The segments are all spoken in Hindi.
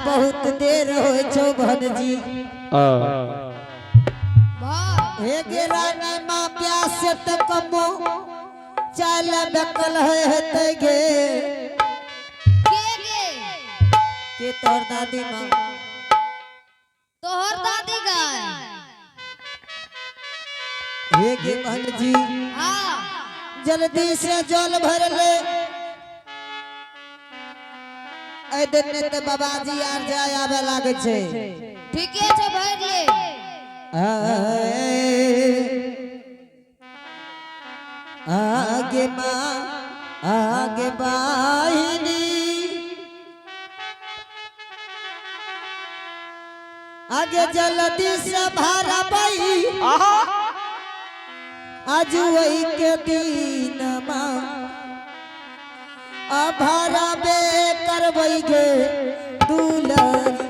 बहुत देर हो छो भनजी हे गे रानी माँ प्यास त कमो चाल बकल है गे के तोर दादी माँ तोहर दादी गाय हे गे भनजी हां जल्दी से जल भर ले ए दिन त बाबाजी आर जाय आवे लागे छे ठीके छे भर ले आगे माँ आगे बाहिनी आगे जल्दी से भरा बई आज वही के दिन माँ भरा बे करबई गे दुलरी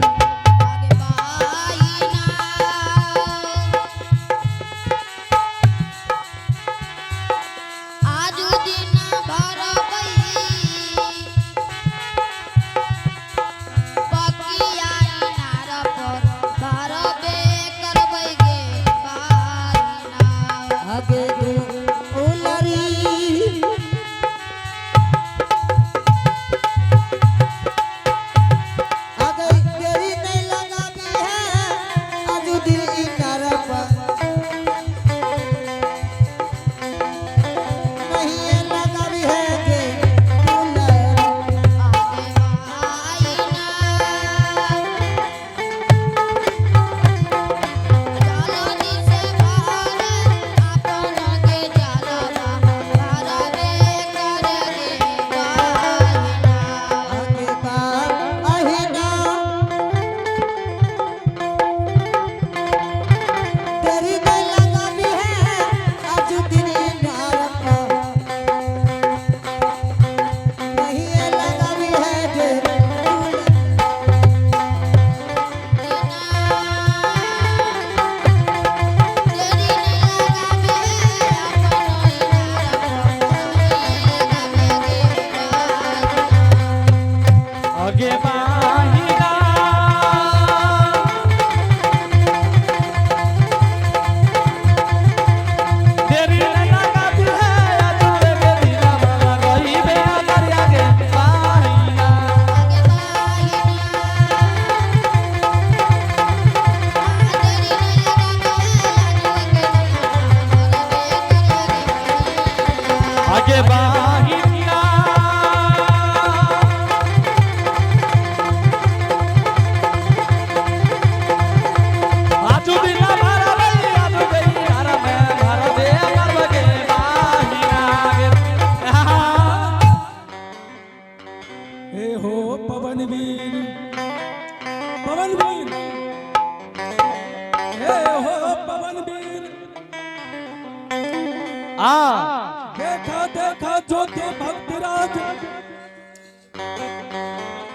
देखा देखा ज्योति भक्तराज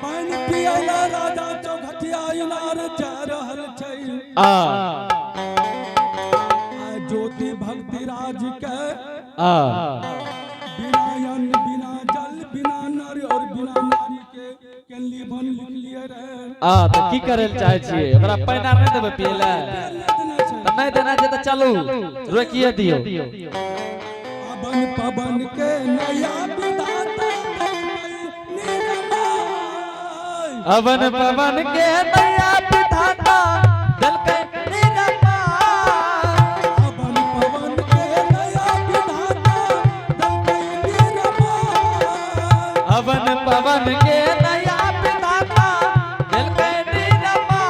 पान पियाला राजा चौघटिया इनार जा रहल छै ज्योति भक्तराज के बिना अन्न बिना जल बिना नर और बिना नारी के केनली बन लिखलिए रहे तो की करे चाहे छिए ओकरा पैना नहीं देबे पियला त नहीं देना छै त चलू रोकिए दियो पवन के नया विधाता अवन पवन के नया विधाता दल के निरमा अवन पवन के नया विधाता दल के निरमा अवन पवन के नया विधाता दल के निरमा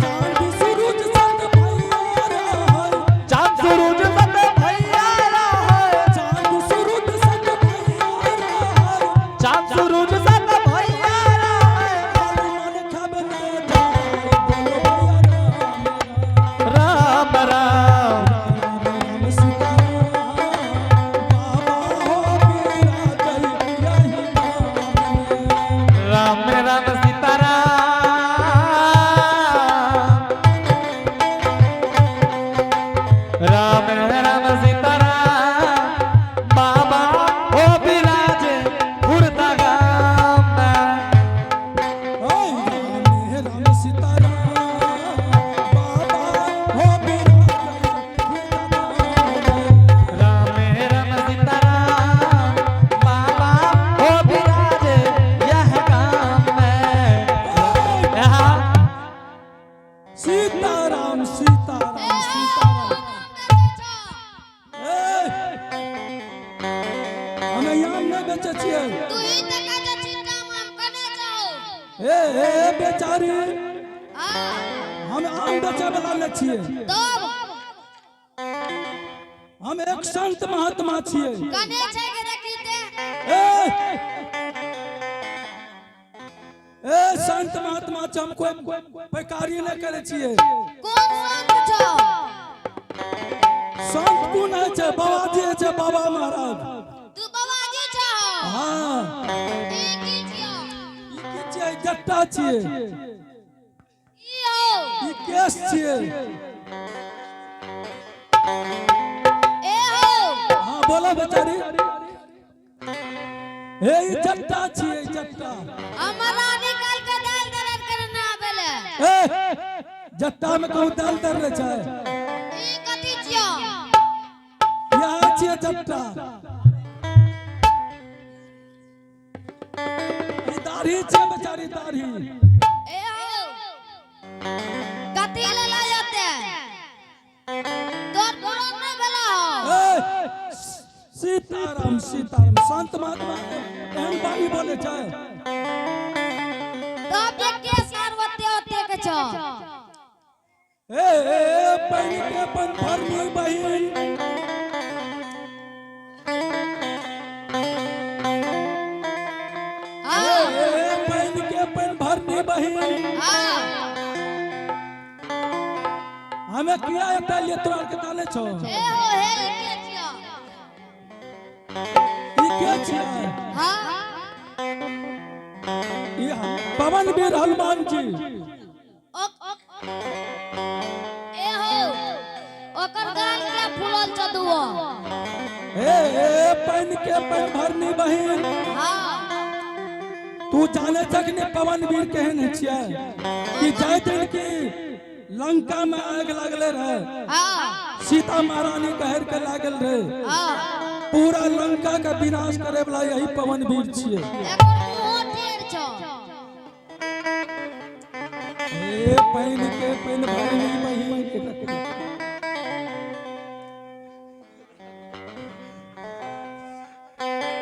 चांद सूरज सत भैया रहल चांद सूरज सत भैया चांद सूरज सत भैया रहल चांद सूरज सत भैया मन खब न जाए बोलो भैया राम राम राम सीताराम बाबा हो मेरा जय यही नाम ए बेचारी हाँ हम आम बेचे वाला न छिए, तब हम एक संत महात्मा छिए। कने छै के देखी ते ए संत महात्मा छ, हम कोई पैकारी न करे छिए। कोन संत छो? संत कोन है छै? बाबाजी छै, बाबा महाराज। तू बाबाजी छो? हाँ ई की छियो? ई की छिए? जट्टा छिए, ई हो ई केस छिए। ए हो हाँ बोलो बेचारी। ए ई जट्टा छिए, जट्टा। हमरा निकाल के दाल दरद करना बेले। ए जट्टा में कहूँ दाल दर रहे छै, ई कथी छियो? यहाँ छिए जट्टा। ई दाढ़ी छिए बेचारी, दाढ़ी। ए हो कथी ले ला जाते? तोर पुरान नहीं भेला हो? ए सीताराम, सीताराम। संत महात्मा एहन बानी बोले छै। तब ये के सारवते होते के छो? ए पानी के पन भरनी बहिन। हाँ पानी के पन भरनी बहिन। हाँ हमें किया एकटा लिए तोरा के ताले छो? ए हो हे ई के छियो? ई के छिए? हाँ ई पवन वीर हनुमान जी। ए हो ओकर गाल के फूलल चदुओ। ए पानी के पन भरनी बहिन। हाँ तू जाने जगने पवन वीर केहन छिए? कि जाय दिन की लंका में आग लगले रहे, हाँ सीता महारानी कहर के लागल रहे, हाँ पूरा लंका का विनाश करे वाला यही पवन वीर छिए। एकर मुंह टेढ़ छो। ए पैन के पैन भरनी बहिन।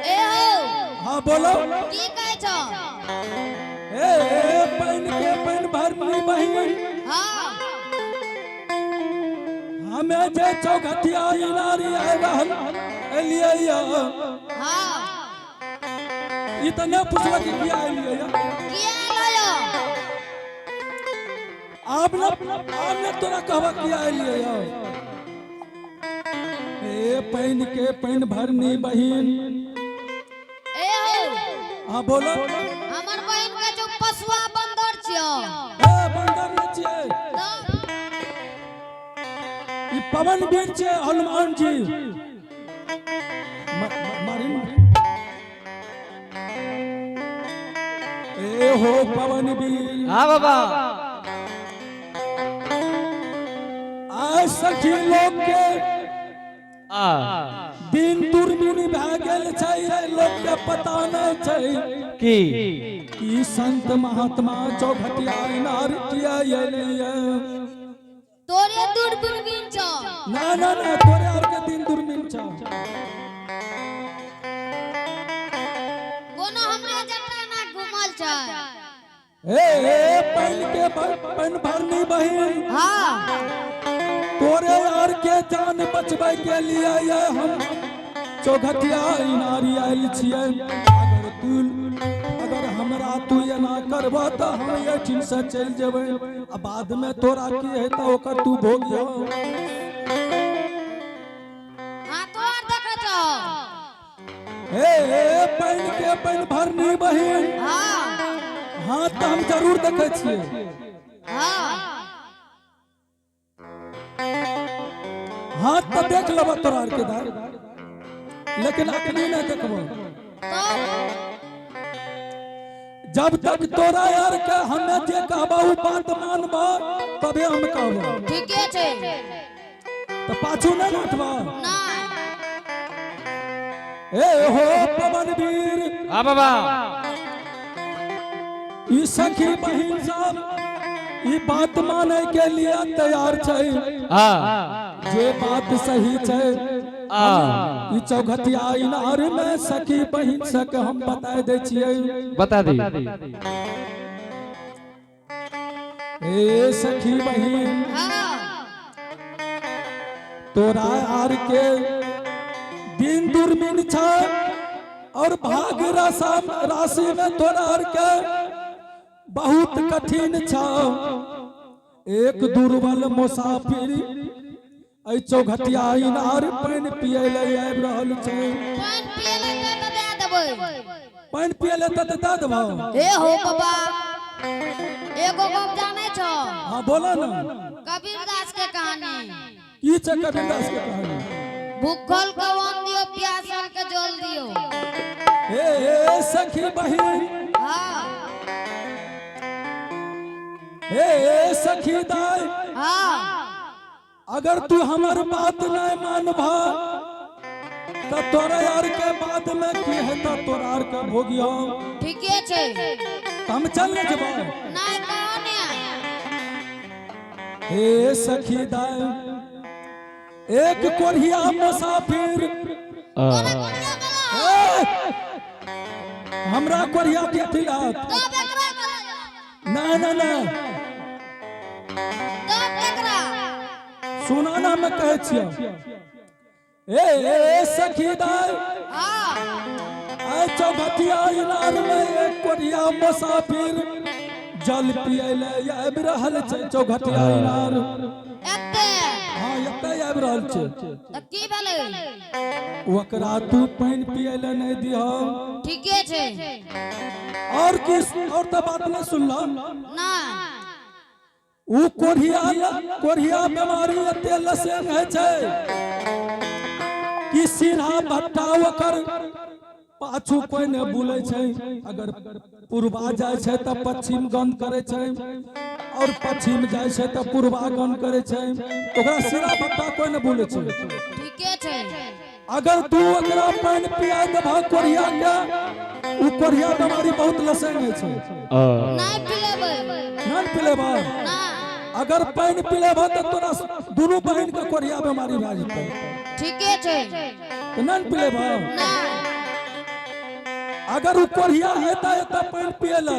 ए हो हाँ बोलो। की कहै छो? ए पैन के पैन भरनी बहिन। हाँ हमें जे चौघटिया इनारी आए रहल एलिए या। हाँ इतने पूछला कि किया एलिए या? किया लायो? आपने तोरा कहवा किया एलिए या? ए पैन के पैन भरनी बहिन। ए हो हाँ बोलो। हमर बहन के जो पशुआ बंदर छियो। ए बंदर न छिए, तब ई पवन वीर छिए हनुमान जी। मारी ए हो पवन वीर। हाँ बाबा। आज सखी लोग के दिन दूरबीन भए गेल छै, लोग के पता नहीं छै की संत महात्मा चौघटिया इनार किया एलिए। तोरे दूरबीन छो? ना ना ना तोरे और के दिन दूरबीन छ। कोनो हमरे जट्टा ना घुमल छै। ए पैन के पैन भरनी बहिन। हाँ तोरे यार के जान बचबै के लिए ये हम चौघटिया इनारी आयल छिए। अगर हमरा तू ये ना करबा तो हम ये ठीक से चल जेबै, आ बाद में तोरा की है तो ओकर तू भोगियो। हाँ तोर देखे छो? ए पैन के पैन भरनी बहिन। हाँ हाँ तो हम जरूर देखे छिए। हाँ हाँ तो देख लब तोरा के दार, लेकिन अखनी नहीं देखबो। जब तक तोरा यार के हमें जे कहबा उ बात मानबा तबे हम कहबो। ठीके छै। तो पाछू नहीं हटबा। नहीं ए हो पवन वीर। हाँ बाबा। ई सखी बहिन सब ई बात माने के लिए तैयार छै। हाँ जे बात सही छै ई चौघटिया इनार में सखी बहिन सके हम बता दे छिए। बता दी। ए सखी बहन हाँ तोरा आर के दिन दुर्बिन छ और भाग्य राशि में तोरा आर के बहुत कठिन छ। एक दुर्बल मुसाफिर ऐ चौघटिया इनार पानी पिए ले आबि रहल छै। पानी पिए ले त दे देबै। पानी पिए ले त दे देबो। हे हो बाबा एगो गप जाने छो? हां बोला ना। कबीरदास के कहानी। की छै कबीरदास के कहानी? भूखल के अन्न दियो, प्यासल के जल दियो। ए सखी बहन हाँ ए सखी दाई हाँ अगर तू हमार बात नहीं मानबा तो तोरा यार के बाद में की हेता तोरा यार के भोगियो। ठीके छै हम चल जबो। नहीं कहानी हे सखी दाई एक कोरिया मुसाफिर हमरा कोरिया के तिलात ना ना ना सुना ना मैं कहे छियो। ए सखी दाई आ चौघटिया इनार में एक कोरिया मुसाफिर जल पिए ले आबि रहल छै। चौघटिया इनार हाँ एते आबि रहल छै। त की भेलै? ओकरा तू पानी पिए ले नहीं दियो। ठीके छै और किस और तो बात नहीं सुनला ना। उ कोरिया बीमारी एते लसेन है छै कि सीधा भट्टा ओकर पाछू कोई ने बुले छै। अगर पूर्वा जाय छै त पश्चिम गन करे छै और पश्चिम जाय छै त पूर्वा गन करे छै। ओकरा सीधा भट्टा कोई ने बुले छै। ठीके छै अगर तू ओकरा पानी पिया देबा कोरिया के उ कोरिया बीमारी बहुत लसेन है छै। नहीं पिलेबै नहीं पिलेबा। ना। अगर पानी पिलेबा तो तोरा दोनों बहन के कोरिया बीमारी भा जेतै। ठीके छै तो नहीं पिलेबा। ना। अगर उ कोरिया हेता एता पानी पिएला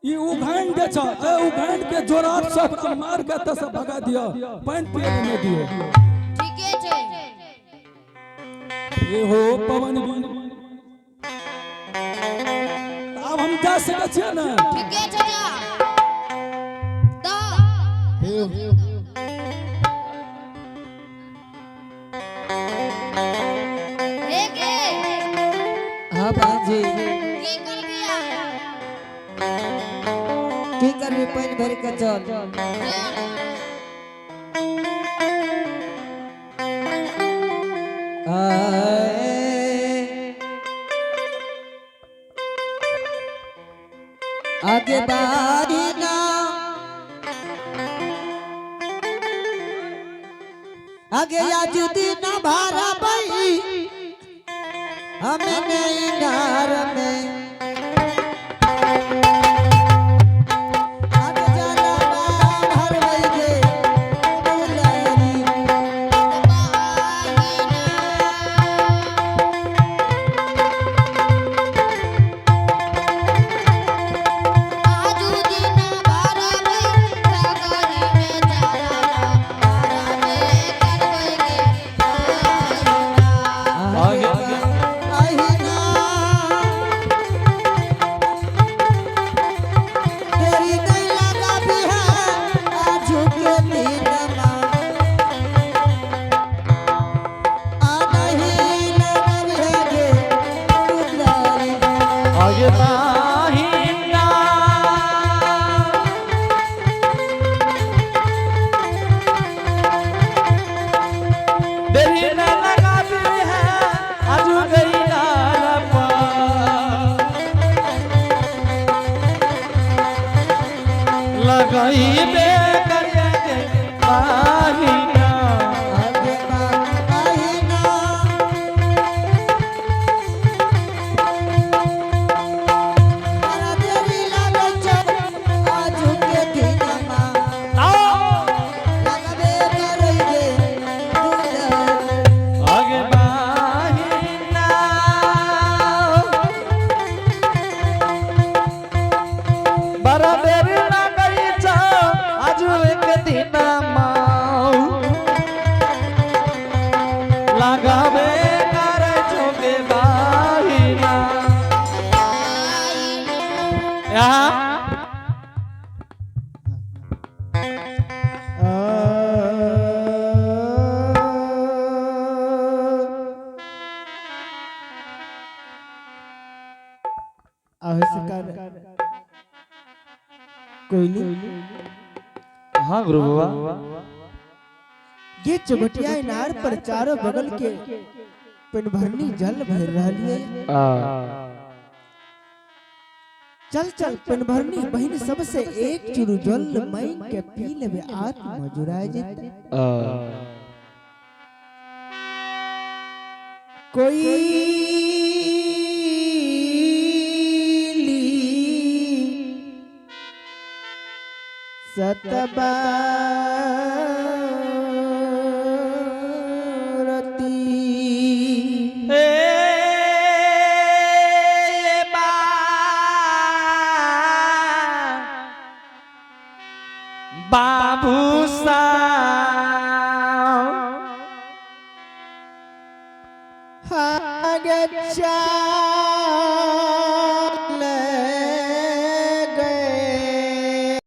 ई उघान दे छ ए उघान के जोराट सब मार के त सब भगा दियो पानी पिए नहीं दियो। ठीके छै ए हो पवन बीर अब हम जा सके छियै ना। ठीके छै जा द एक हाँ बाजी की कर दिया? की करबी पानी भर के चल। आगे बारी ना आगे आज दिन भारा बई हमें नहीं नार में आगे जाला भर बई गे दुलरी आजू दिन बारा में सागरी में जाला बारा में करबै गे आगे आई ना तेरी नहीं लगा भी है आज के दिन आ नहीं लगा भी है गे दुलरी आगे नाही ना देरी ना लगा भी है आजू गई नारपा लगाई बे करके पाही ना आगे आई ना तेरा तेरी लगा चल आज के दिन लगबे करेंगे दुलरी आगे बाही ना बड़ा देर ना गई चा यहाँ कोयली हाँ गुरु बाबा ये चौबटिया इनार पर चारों बगल के पेन भरनी जल भर रही है। चल चल पेन भरनी बहन सबसे एक चुरु जल मई के पी लेवे आत्मा जुराए जेते। सतबा